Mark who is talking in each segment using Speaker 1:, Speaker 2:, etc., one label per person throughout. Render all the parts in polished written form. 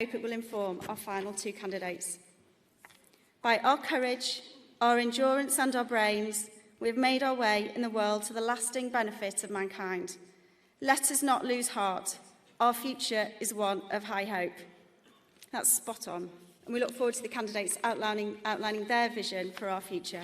Speaker 1: I hope it will inform our final two candidates. By our courage, our endurance and our brains, we have made our way in the world to the lasting benefit of mankind. Let us not lose heart. Our future is one of high hope. That's spot on. And we look forward to the candidates outlining their vision for our future.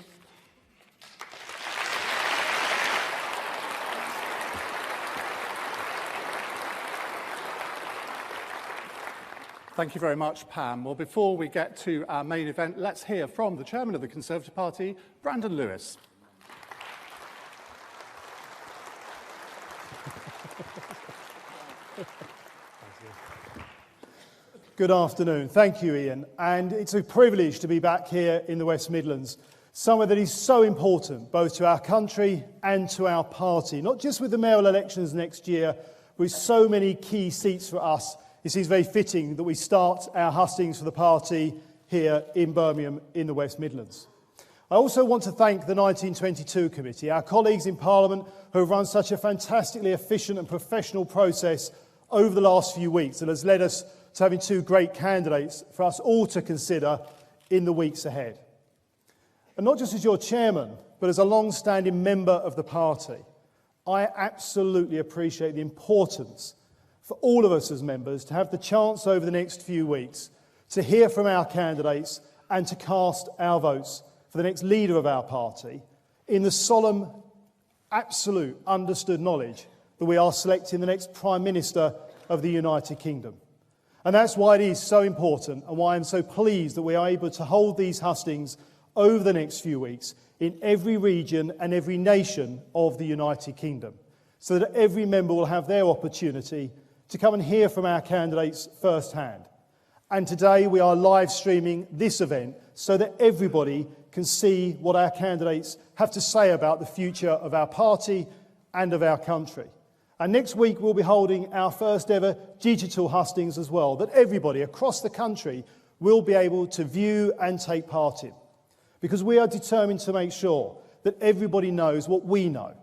Speaker 2: Thank you very much, Pam. Well, before we get to our main event, let's hear from the chairman of the Conservative Party, Brandon Lewis.
Speaker 3: Good afternoon. Thank you, Ian. And it's a privilege to be back here in the West Midlands, somewhere that is so important both to our country and to our party, not just with the mayoral elections next year, with so many key seats for us. It seems very fitting that we start our hustings for the party here in Birmingham in the West Midlands. I also want to thank the 1922 committee, our colleagues in Parliament who have run such a fantastically efficient and professional process over the last few weeks that has led us to having two great candidates for us all to consider in the weeks ahead. And not just as your chairman, but as a long-standing member of the party, I absolutely appreciate the importance for all of us as members to have the chance over the next few weeks to hear from our candidates and to cast our votes for the next leader of our party in the solemn, absolute, understood knowledge that we are selecting the next Prime Minister of the United Kingdom. And that's why it is so important and why I'm so pleased that we are able to hold these hustings over the next few weeks in every region and every nation of the United Kingdom, so that every member will have their opportunity to come and hear from our candidates firsthand. And today we are live streaming this event so that everybody can see what our candidates have to say about the future of our party and of our country. And next week we'll be holding our first ever digital hustings as well, that everybody across the country will be able to view and take part in. Because we are determined to make sure that everybody knows what we know,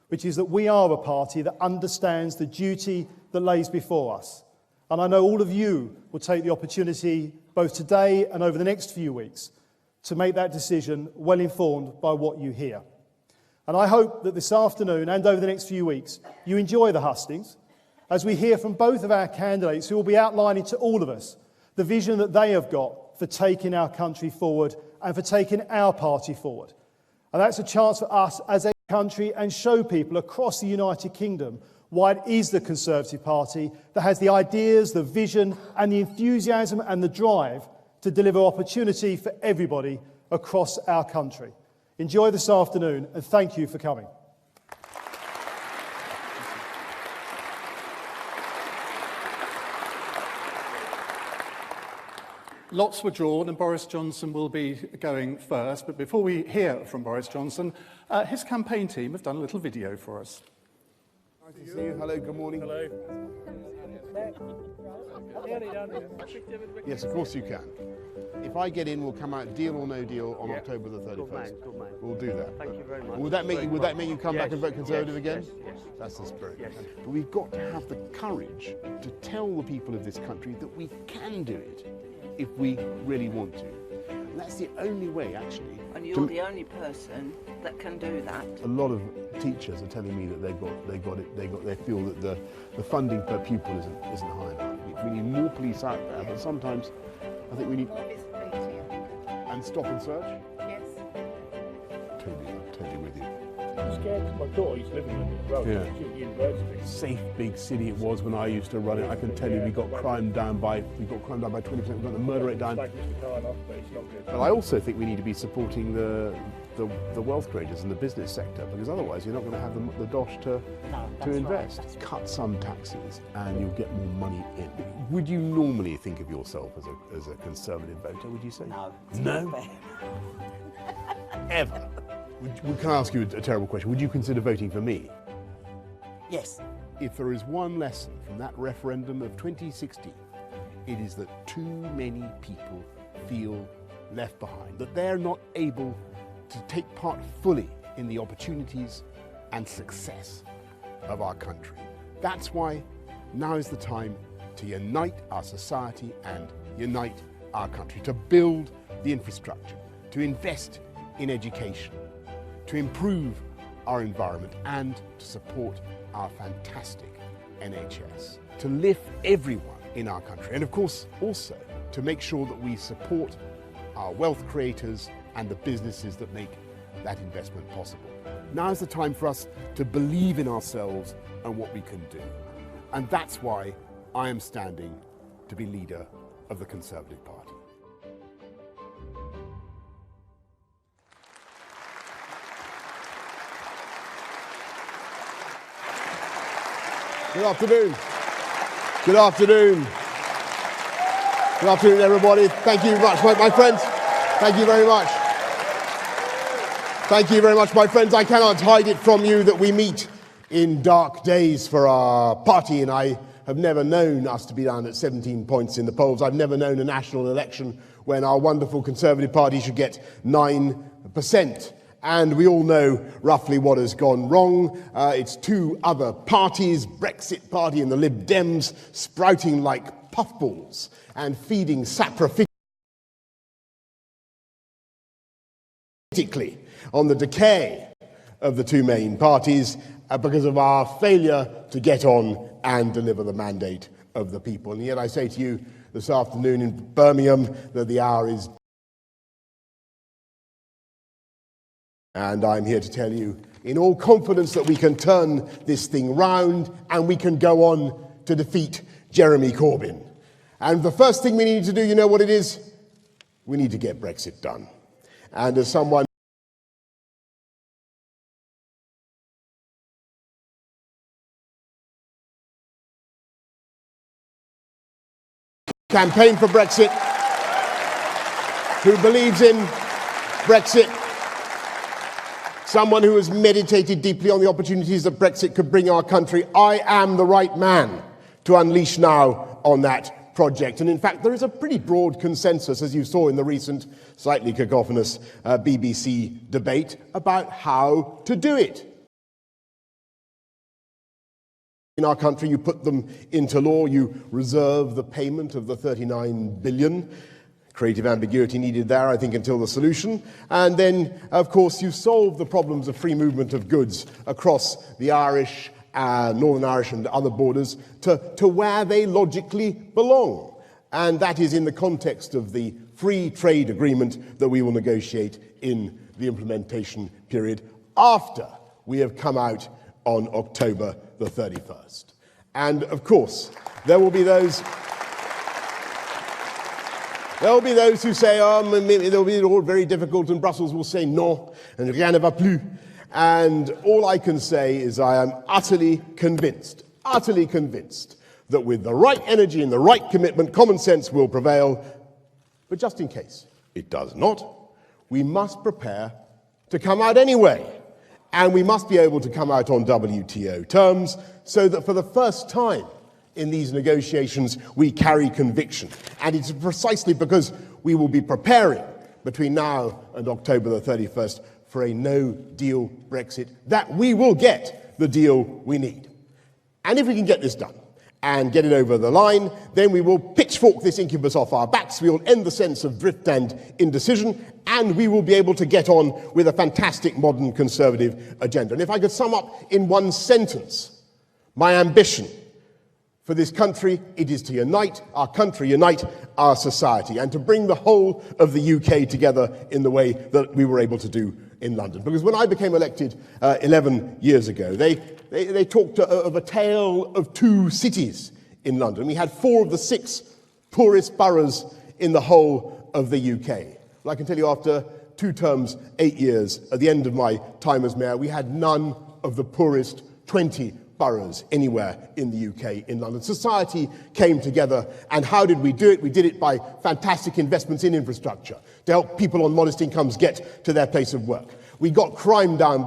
Speaker 3: which is that we are a party that understands the duty that lays before us. And I know all of you will take the opportunity, both today and over the next few weeks, to make that decision well informed by what you hear. And I hope that this afternoon and over the next few weeks, you enjoy the hustings as we hear from both of our candidates who will be outlining to all of us the vision that they have got for taking our country forward and for taking our party forward. And that's a chance for us as a country and show people across the United Kingdom why it is the Conservative Party that has the ideas, the vision and the enthusiasm and the drive to deliver opportunity for everybody across our country. Enjoy this afternoon and thank you for coming.
Speaker 2: Lots were drawn and Boris Johnson will be going first, but before we hear from Boris Johnson, his campaign team have done a little video for us.
Speaker 4: Nice to see you. Hello, good morning.
Speaker 5: Hello.
Speaker 4: Yes, of course you can. If I get in, we'll come out deal or no deal on October the 31st.
Speaker 5: Good man.
Speaker 4: We'll do that.
Speaker 5: Thank you very much.
Speaker 4: Would that make you come back and vote Conservative again?
Speaker 5: Yes.
Speaker 4: That's the spirit.
Speaker 5: Yes.
Speaker 4: But we've got to have the courage to tell the people of this country that we can do it if we really want to. And that's the only way, actually.
Speaker 6: And you're the only person that can do that.
Speaker 4: A lot of teachers are telling me that they feel that the funding per pupil isn't high enough. We need more police out there, but sometimes I think we need. And stop and search?
Speaker 6: Yes.
Speaker 4: Totally with you.
Speaker 5: I'm scared because my daughter used to live in London as well.
Speaker 4: Yeah.
Speaker 5: She was at university.
Speaker 4: Safe big city it was when I used to run it. I can tell you we got crime down by 20%. We got the murder rate down.
Speaker 5: Like Mr. Carnoff, but it's not good.
Speaker 4: But I also think we need to be supporting the wealth creators and the business sector, because otherwise you're not going to have the dosh to invest. Right. Cut some taxes and you'll get more money in. Would you normally think of yourself as a Conservative voter, would you say?
Speaker 6: No.
Speaker 4: No? Ever? Can I ask you a terrible question? Would you consider voting for me?
Speaker 6: Yes.
Speaker 4: If there is one lesson from that referendum of 2016, it is that too many people feel left behind, that they're not able to take part fully in the opportunities and success of our country. That's why now is the time to unite our society and unite our country, to build the infrastructure, to invest in education, to improve our environment and to support our fantastic NHS, to lift everyone in our country, and of course also to make sure that we support our wealth creators and the businesses that make that investment possible. Now is the time for us to believe in ourselves and what we can do. And that's why I am standing to be leader of the Conservative Party. Good afternoon. Good afternoon. Good afternoon, everybody. Thank you very much, my friends. Thank you very much. Thank you very much, my friends. I cannot hide it from you that we meet in dark days for our party, and I have never known us to be down at 17 points in the polls. I've never known a national election when our wonderful Conservative Party should get 9%. And we all know roughly what has gone wrong. It's two other parties, Brexit Party and the Lib Dems, sprouting like puffballs and feeding sacrificially on the decay of the two main parties because of our failure to get on and deliver the mandate of the people. And yet I say to you this afternoon in Birmingham that the hour is, and I'm here to tell you in all confidence that we can turn this thing round and we can go on to defeat Jeremy Corbyn. And the first thing we need to do, you know what it is? We need to get Brexit done. And as someone campaign for Brexit, who believes in Brexit, someone who has meditated deeply on the opportunities that Brexit could bring our country, I am the right man to unleash now on that project. And in fact, there is a pretty broad consensus, as you saw in the recent, slightly cacophonous BBC debate, about how to do it. In our country, you put them into law, you reserve the payment of the 39 billion. Creative ambiguity needed there, I think, until the solution. And then, of course, you solve the problems of free movement of goods across the Irish, Northern Irish and other borders to where they logically belong. And that is in the context of the free trade agreement that we will negotiate in the implementation period after we have come out on October the 31st. And of course, there will be those who say, oh, it will be all very difficult, and Brussels will say non, and rien ne va plus. And all I can say is I am utterly convinced that with the right energy and the right commitment, common sense will prevail. But just in case it does not, we must prepare to come out anyway. And we must be able to come out on WTO terms so that for the first time in these negotiations we carry conviction. And it's precisely because we will be preparing between now and October the 31st for a no-deal Brexit that we will get the deal we need. And if we can get this done and get it over the line, then we will pitchfork this incubus off our backs, we will end the sense of drift and indecision, and we will be able to get on with a fantastic modern Conservative agenda. And if I could sum up in one sentence my ambition for this country, it is to unite our country, unite our society, and to bring the whole of the UK together in the way that we were able to do in London. Because when I became elected 11 years ago, they talked of a tale of two cities in London. We had 4 of the 6 poorest boroughs in the whole of the UK. Well, I can tell you after 2 terms, 8 years, at the end of my time as mayor, we had none of the poorest 20 boroughs anywhere in the UK in London. Society came together, and how did we do it? We did it by fantastic investments in infrastructure to help people on modest incomes get to their place of work. We got crime down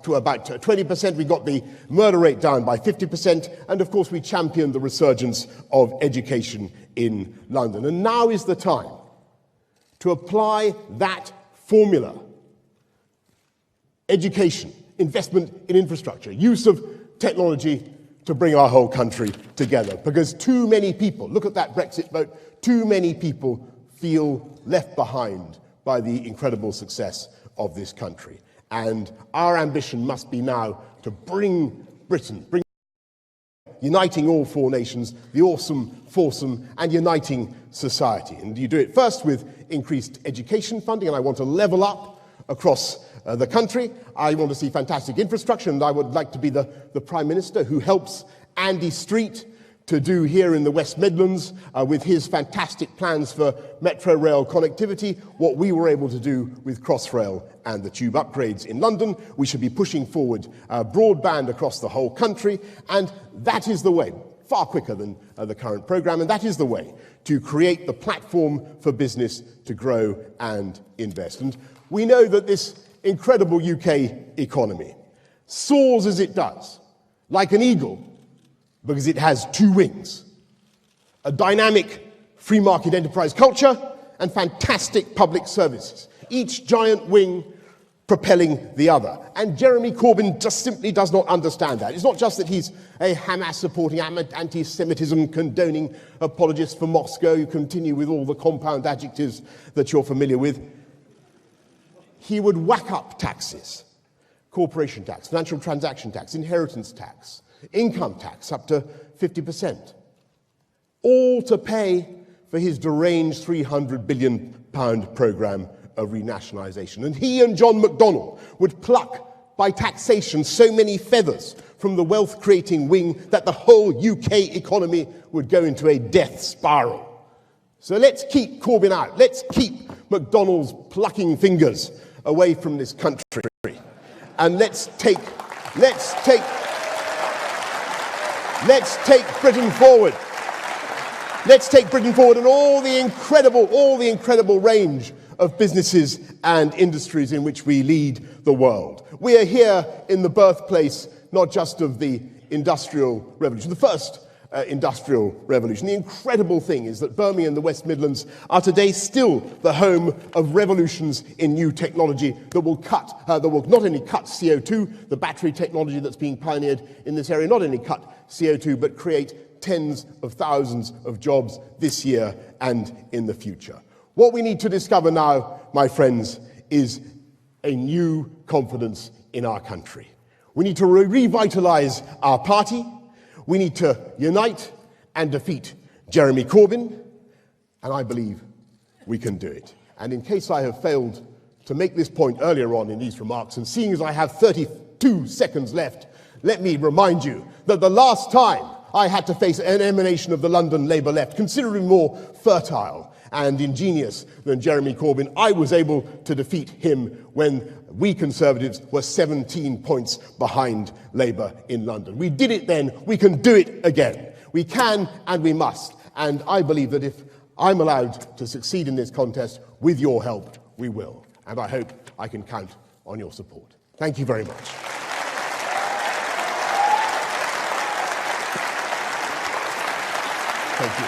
Speaker 4: to about 20%, we got the murder rate down by 50%, and of course we championed the resurgence of education in London. And now is the time to apply that formula. Education, investment in infrastructure, use of technology to bring our whole country together. Because too many people, look at that Brexit vote, too many people feel left behind by the incredible success of this country. And our ambition must be now to bring Britain, uniting all four nations, the awesome, foursome, and uniting society. And you do it first with increased education funding, and I want to level up across the country. I want to see fantastic infrastructure, and I would like to be the Prime Minister who helps Andy Street to do here in the West Midlands with his fantastic plans for metro rail connectivity, what we were able to do with Crossrail and the tube upgrades in London. We should be pushing forward broadband across the whole country, and that is the way, far quicker than the current programme, and that is the way to create the platform for business to grow and invest. And we know that this incredible UK economy soars as it does, like an eagle, because it has two wings: a dynamic free market enterprise culture and fantastic public services, each giant wing propelling the other. And Jeremy Corbyn just simply does not understand that. It's not just that he's a Hamas-supporting, anti-Semitism condoning apologist for Moscow. You continue with all the compound adjectives that you're familiar with. He would whack up taxes: corporation tax, financial transaction tax, inheritance tax, income tax up to 50%, all to pay for his deranged £300 billion programme of renationalisation. And he and John McDonnell would pluck by taxation so many feathers from the wealth-creating wing that the whole UK economy would go into a death spiral. So let's keep Corbyn out. Let's keep McDonnell's plucking fingers away from this country. And let's take Britain forward. Let's take Britain forward and all the incredible range of businesses and industries in which we lead the world. We are here in the birthplace not just of the Industrial Revolution, the first Industrial Revolution. The incredible thing is that Birmingham and the West Midlands are today still the home of revolutions in new technology that will not only cut CO2, the battery technology that's being pioneered in this area, not only cut CO2, but create tens of thousands of jobs this year and in the future. What we need to discover now, my friends, is a new confidence in our country. We need to revitalise our party. We need to unite and defeat Jeremy Corbyn, and I believe we can do it. And in case I have failed to make this point earlier on in these remarks, and seeing as I have 32 seconds left, let me remind you that the last time I had to face an emanation of the London Labour left, considerably more fertile and ingenious than Jeremy Corbyn, I was able to defeat him when we Conservatives were 17 points behind Labour in London. We did it then, we can do it again. We can and we must. And I believe that if I'm allowed to succeed in this contest, with your help, we will. And I hope I can count on your support. Thank you very much. Thank you.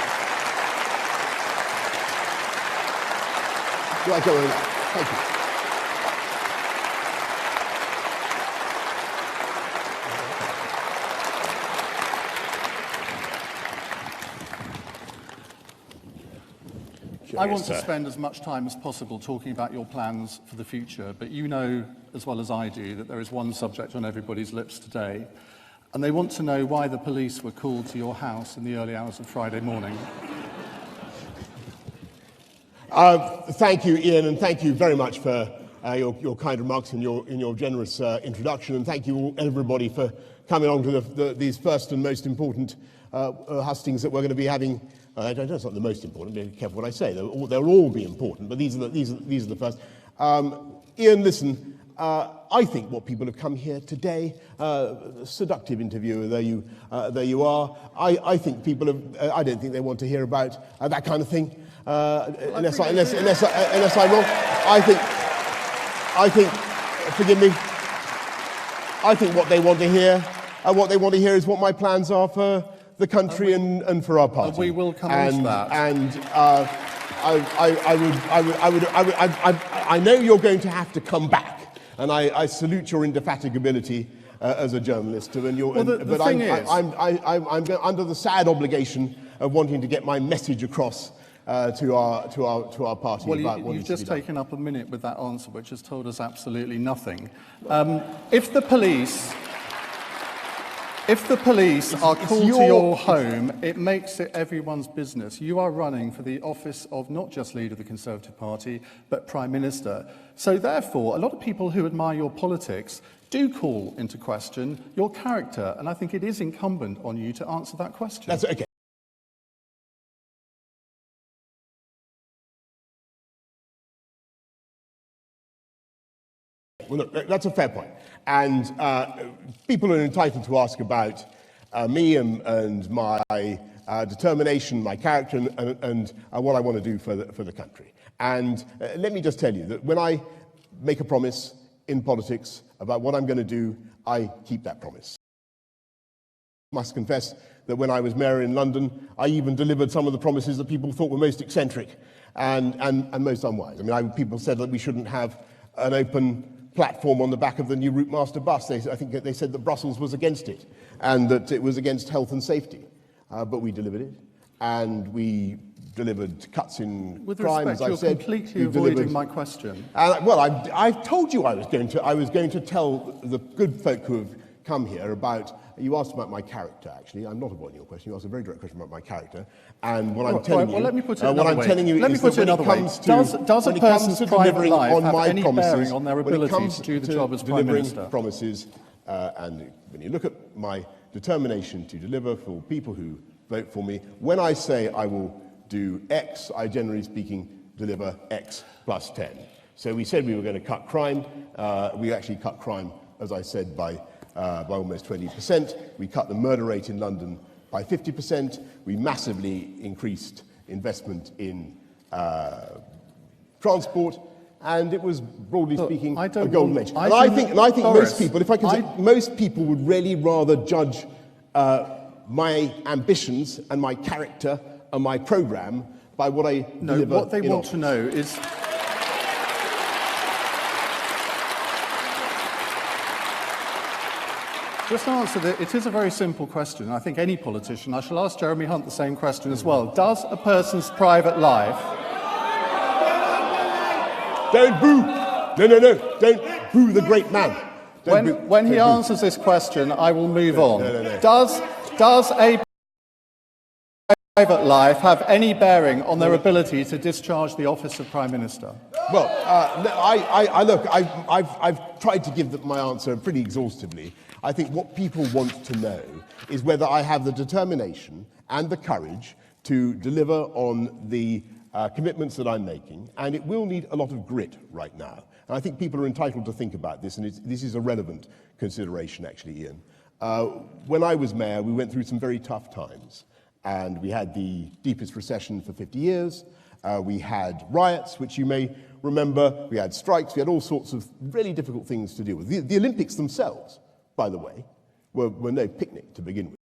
Speaker 4: Do I go over that? Thank you.
Speaker 2: I want to spend as much time as possible talking about your plans for the future, but you know as well as I do that there is one subject on everybody's lips today, and they want to know why the police were called to your house in the early hours of Friday morning.
Speaker 4: Thank you, Ian, and thank you very much for your kind remarks and your generous introduction, and thank you everybody for coming along to these first and most important hustings that we're going to be having. I don't know, it's not the most important. Be careful what I say. They'll all be important, but these are the first. Ian, listen. I think what people have come here today, seductive interviewer, there you are. I think people have. I don't think they want to hear about that kind of thing. Unless I'm wrong. I think. Forgive me. I think what they want to hear, is what my plans are for the country and for our party.
Speaker 2: We will come on to that.
Speaker 4: And I know you're going to have to come back, and I salute your indefatigability. as a journalist. And
Speaker 2: Well, the thing is...
Speaker 4: I'm under the sad obligation of wanting to get my message across to our party.
Speaker 2: Well,
Speaker 4: about what
Speaker 2: you've
Speaker 4: needs to
Speaker 2: just
Speaker 4: be done.
Speaker 2: taken up a minute with that answer, which has told us absolutely nothing. If the police are called to your home, it makes it everyone's business. You are running for the office of not just leader of the Conservative Party, but Prime Minister. So therefore, a lot of people who admire your politics do call into question your character, and I think it is incumbent on you to answer that question.
Speaker 4: That's okay. Well, look, that's a fair point. And people are entitled to ask about me and my determination, my character, and what I want to do for the country. And let me just tell you that when I make a promise in politics about what I'm going to do, I keep that promise. I must confess that when I was mayor in London, I even delivered some of the promises that people thought were most eccentric and most unwise. I mean, people said that we shouldn't have an open platform on the back of the new Route Master bus. I think they said that Brussels was against it and that it was against health and safety. But we delivered it, and we delivered cuts in
Speaker 2: With
Speaker 4: crime,
Speaker 2: respect,
Speaker 4: as I
Speaker 2: you're
Speaker 4: said.
Speaker 2: completely avoiding my question.
Speaker 4: Well, I told you I was going to tell the good folk who have come here about. You asked about my character. Actually, I'm not avoiding your question. You asked a very direct question about my character, and what I'm telling you.
Speaker 2: Well, let me put it
Speaker 4: what
Speaker 2: another
Speaker 4: I'm
Speaker 2: way.
Speaker 4: telling you
Speaker 2: Let me
Speaker 4: is
Speaker 2: put
Speaker 4: that
Speaker 2: it
Speaker 4: when
Speaker 2: another
Speaker 4: it
Speaker 2: way.
Speaker 4: comes to
Speaker 2: Does a
Speaker 4: when it comes
Speaker 2: person's
Speaker 4: to
Speaker 2: private
Speaker 4: delivering
Speaker 2: life
Speaker 4: on
Speaker 2: have
Speaker 4: my
Speaker 2: any
Speaker 4: promises,
Speaker 2: bearing on their
Speaker 4: when it
Speaker 2: ability
Speaker 4: comes
Speaker 2: to do the job as Prime
Speaker 4: delivering
Speaker 2: Minister?
Speaker 4: promises, and when you look at my determination to deliver for people who vote for me, when I say I will do X, I generally speaking deliver X plus 10. So we said we were going to cut crime. We actually cut crime, as I said, by almost 20%. We cut the murder rate in London by 50%. We massively increased investment in transport, and it was, broadly speaking, a golden age. And I think most people, if I can say, most people would really rather judge my ambitions and my character and my programme by what I deliver.
Speaker 2: What they want to know is... Just answer that. It is a very simple question. I think any politician, I shall ask Jeremy Hunt the same question as well. Does a person's private life...
Speaker 4: Don't boo! No. Don't boo the great man.
Speaker 2: When he answers this question, I will move on.
Speaker 4: No.
Speaker 2: Does a private life have any bearing on their ability to discharge the office of Prime Minister?
Speaker 4: Well, I've tried to give my answer pretty exhaustively. I think what people want to know is whether I have the determination and the courage to deliver on the commitments that I'm making, and it will need a lot of grit right now. And I think people are entitled to think about this, and this is a relevant consideration, actually, Ian. When I was mayor, we went through some very tough times, and we had the deepest recession for 50 years. We had riots, which you may remember. We had strikes. We had all sorts of really difficult things to deal with. The Olympics themselves, by the way, were no picnic to begin with.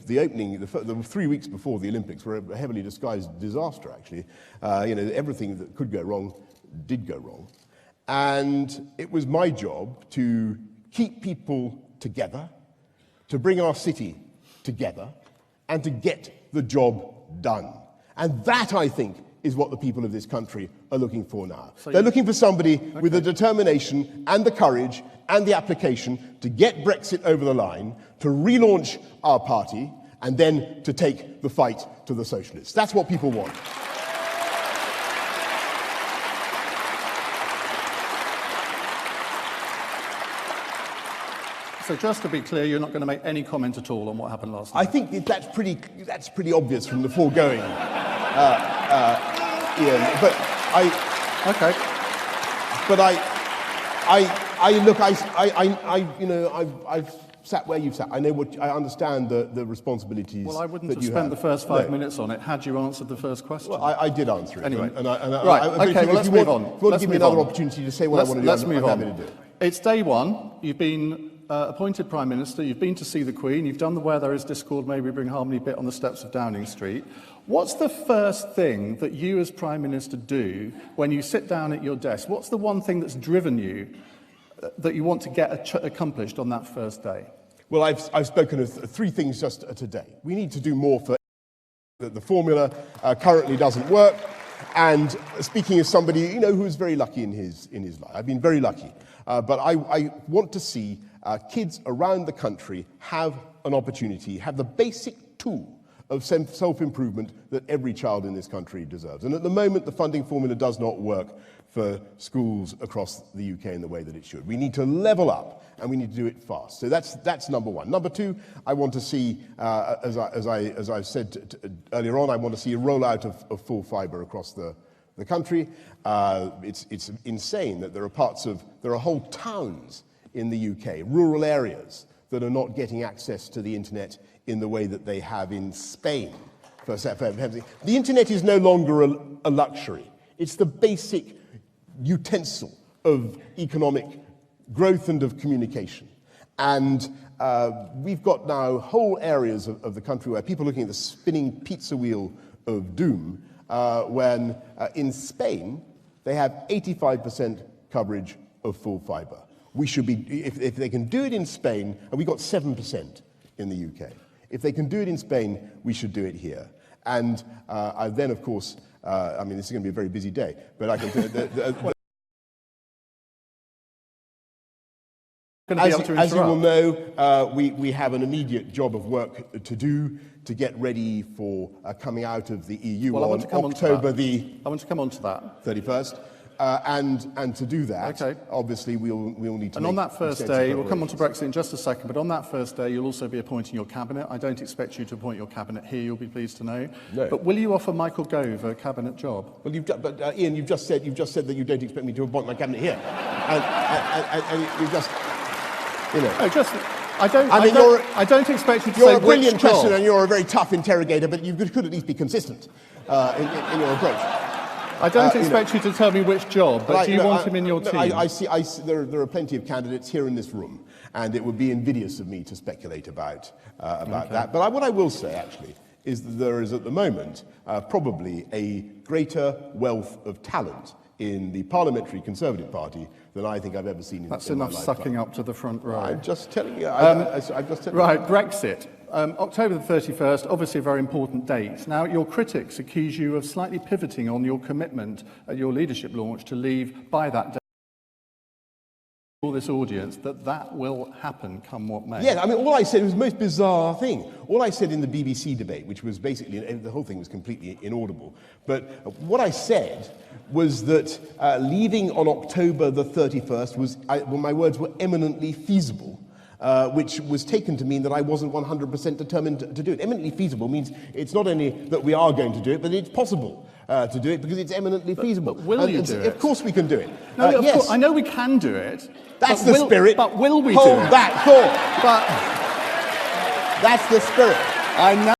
Speaker 4: The opening, the 3 weeks before the Olympics were a heavily disguised disaster, actually. Everything that could go wrong did go wrong. And it was my job to keep people together, to bring our city together, and to get the job done. And that, I think, is what the people of this country are looking for now. They're looking for somebody with the determination and the courage and the application to get Brexit over the line, to relaunch our party, and then to take the fight to the socialists. That's what people want.
Speaker 2: So just to be clear, you're not going to make any comment at all on what happened last night?
Speaker 4: I think that's pretty obvious from the foregoing, Ian. But
Speaker 2: Okay.
Speaker 4: But I've sat where you've sat. I understand the responsibilities.
Speaker 2: Well, I wouldn't
Speaker 4: that
Speaker 2: have
Speaker 4: you
Speaker 2: spent
Speaker 4: have.
Speaker 2: the first 5 minutes on it had you answered the first question.
Speaker 4: Well, I did answer it.
Speaker 2: Anyway.
Speaker 4: Right.
Speaker 2: Okay. Well, let's move on.
Speaker 4: If you want to give me another opportunity to say what I want to do, I'm happy to do it.
Speaker 2: It's day one. You've been appointed Prime Minister. You've been to see the Queen. You've done the Where There Is Discord, Maybe Bring Harmony bit on the steps of Downing Street. What's the first thing that you as Prime Minister do when you sit down at your desk? What's the one thing that's driven you that you want to get accomplished on that first day?
Speaker 4: Well, I've spoken of three things just today. We need to do more for the formula currently doesn't work. And speaking as somebody, who's very lucky in his life, I've been very lucky. But I want to see kids around the country have an opportunity, have the basic tool of self-improvement that every child in this country deserves. And at the moment, the funding formula does not work for schools across the UK in the way that it should. We need to level up, and we need to do it fast. So that's number one. Number two, I want to see, as I said earlier on, I want to see a rollout of full fibre across the country. It's insane that there are whole towns in the UK, rural areas, that are not getting access to the internet in the way that they have in Spain. The internet is no longer a luxury. It's the basic utensil of economic growth and of communication. And we've got now whole areas of the country where people are looking at the spinning pizza wheel of doom, when in Spain they have 85% coverage of full fibre. We should be, if they can do it in Spain, and we got 7% in the UK. If they can do it in Spain, we should do it here. And then, of course, this is going to be a very busy day, but I can tell you as you will know, we have an immediate job of work to do to get ready for coming out of the EU on October I want to come on to that. 31st. And to do that, obviously, we'll need to.
Speaker 2: And on that first day, we'll come on to Brexit in just a second, but on that first day, you'll also be appointing your cabinet. I don't expect you to appoint your cabinet here, you'll be pleased to know. No. But will you offer Michael Gove a cabinet job? Well,
Speaker 4: Ian, you've just said that you don't expect me to appoint my cabinet here, and you've just,
Speaker 2: I don't expect you to say which job.
Speaker 4: You're a brilliant question, and you're a very tough interrogator, but you could at least be consistent in your approach.
Speaker 2: I don't expect you to tell me which job, but do you want him in your team?
Speaker 4: I see there are plenty of candidates here in this room, and it would be invidious of me to speculate about that. But what I will say, actually, is that there is at the moment probably a greater wealth of talent in the Parliamentary Conservative Party than I think I've ever seen in my lifetime.
Speaker 2: That's enough sucking up to the front row.
Speaker 4: I'm just telling you.
Speaker 2: Right, Brexit. October the 31st, obviously a very important date. Now, your critics accuse you of slightly pivoting on your commitment at your leadership launch to leave by that date. All this audience, that will happen come what may.
Speaker 4: Yeah, all I said was the most bizarre thing. All I said in the BBC debate, which was basically, the whole thing was completely inaudible, but what I said was that leaving on October the 31st my words were eminently feasible. Which was taken to mean that I wasn't 100% determined to do it. Eminently feasible means it's not only that we are going to do it, but it's possible to do it because it's eminently feasible.
Speaker 2: But will you do it?
Speaker 4: Of course we can do it.
Speaker 2: No,
Speaker 4: yes.
Speaker 2: Of course, I know we can do it.
Speaker 4: That's the spirit.
Speaker 2: But will we do it?
Speaker 4: Hold that thought.
Speaker 2: But
Speaker 4: that's the spirit.
Speaker 2: I know.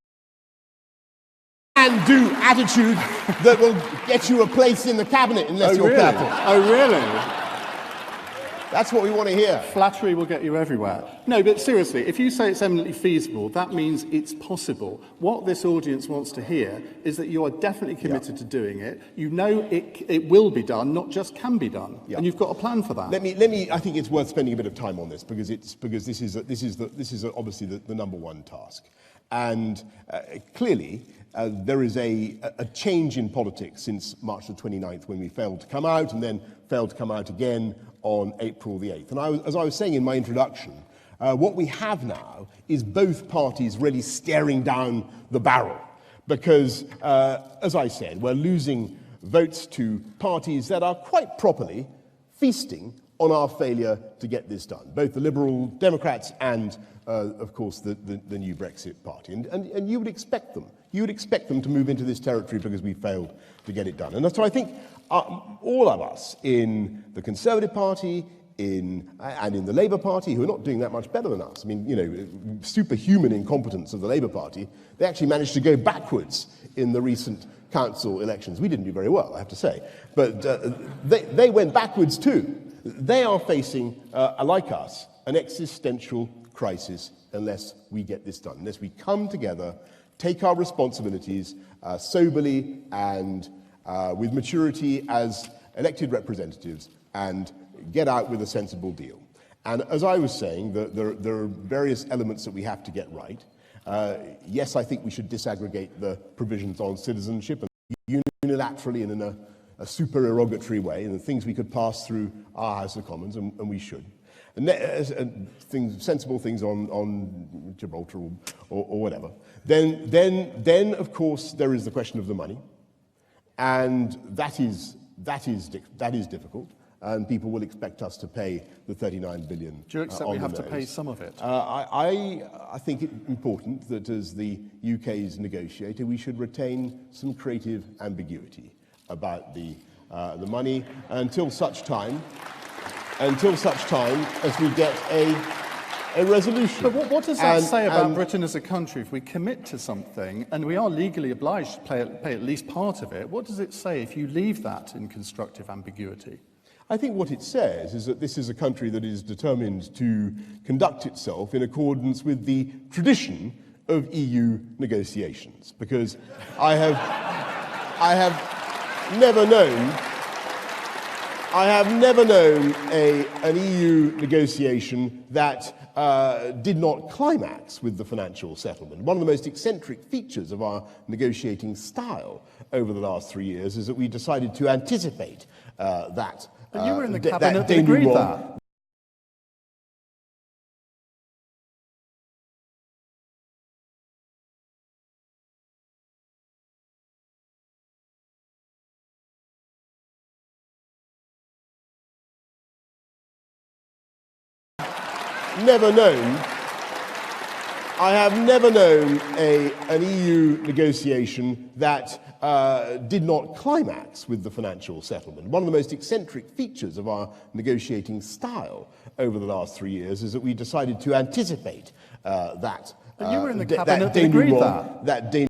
Speaker 4: And do attitude that will get you a place in the cabinet unless you're careful.
Speaker 2: Oh, really?
Speaker 4: That's what we want to hear.
Speaker 2: Flattery will get you everywhere. No, but seriously, if you say it's eminently feasible, that means it's possible. What this audience wants to hear is that you are definitely committed to doing it. You know it will be done, not just can be done, and you've got a plan for that.
Speaker 4: Let me. I think it's worth spending a bit of time on this because this is obviously the number one task, and clearly. There is a change in politics since March the 29th when we failed to come out and then failed to come out again on April the 8th. And as I was saying in my introduction, what we have now is both parties really staring down the barrel because, as I said, we're losing votes to parties that are quite properly feasting on our failure to get this done, both the Liberal Democrats and, of course, the new Brexit Party. And you would expect them. You would expect them to move into this territory because we failed to get it done. And so I think all of us in the Conservative Party and in the Labour Party, who are not doing that much better than us, superhuman incompetence of the Labour Party, they actually managed to go backwards in the recent council elections. We didn't do very well, I have to say. But they went backwards too. They are facing, like us, an existential crisis unless we get this done, unless we come together, take our responsibilities soberly and with maturity as elected representatives and get out with a sensible deal. And as I was saying, there are various elements that we have to get right. Yes, I think we should disaggregate the provisions on citizenship and unilaterally and in a supererogatory way, and the things we could pass through our House of Commons, and we should. And sensible things on Gibraltar or whatever. Then, of course, there is the question of the money, and that is difficult. And people will expect us to pay the 39 billion.
Speaker 2: Do you accept we have to pay some of it?
Speaker 4: I think it's important that as the UK's negotiator, we should retain some creative ambiguity about the money until such time as we get a resolution.
Speaker 2: But what does that say about Britain as a country? If we commit to something, and we are legally obliged to pay at least part of it, what does it say if you leave that in constructive ambiguity?
Speaker 4: I think what it says is that this is a country that is determined to conduct itself in accordance with the tradition of EU negotiations, because I have never known an EU negotiation that did not climax with the financial settlement. One of the most eccentric features of our negotiating style over the last 3 years is that we decided to anticipate that.
Speaker 2: But you were in the cabinet that agreed that.
Speaker 4: I have never known an EU negotiation that did not climax with the financial settlement. One of the most eccentric features of our negotiating style over the last 3 years is that we decided to anticipate that.
Speaker 2: But you were in the cabinet that agreed that.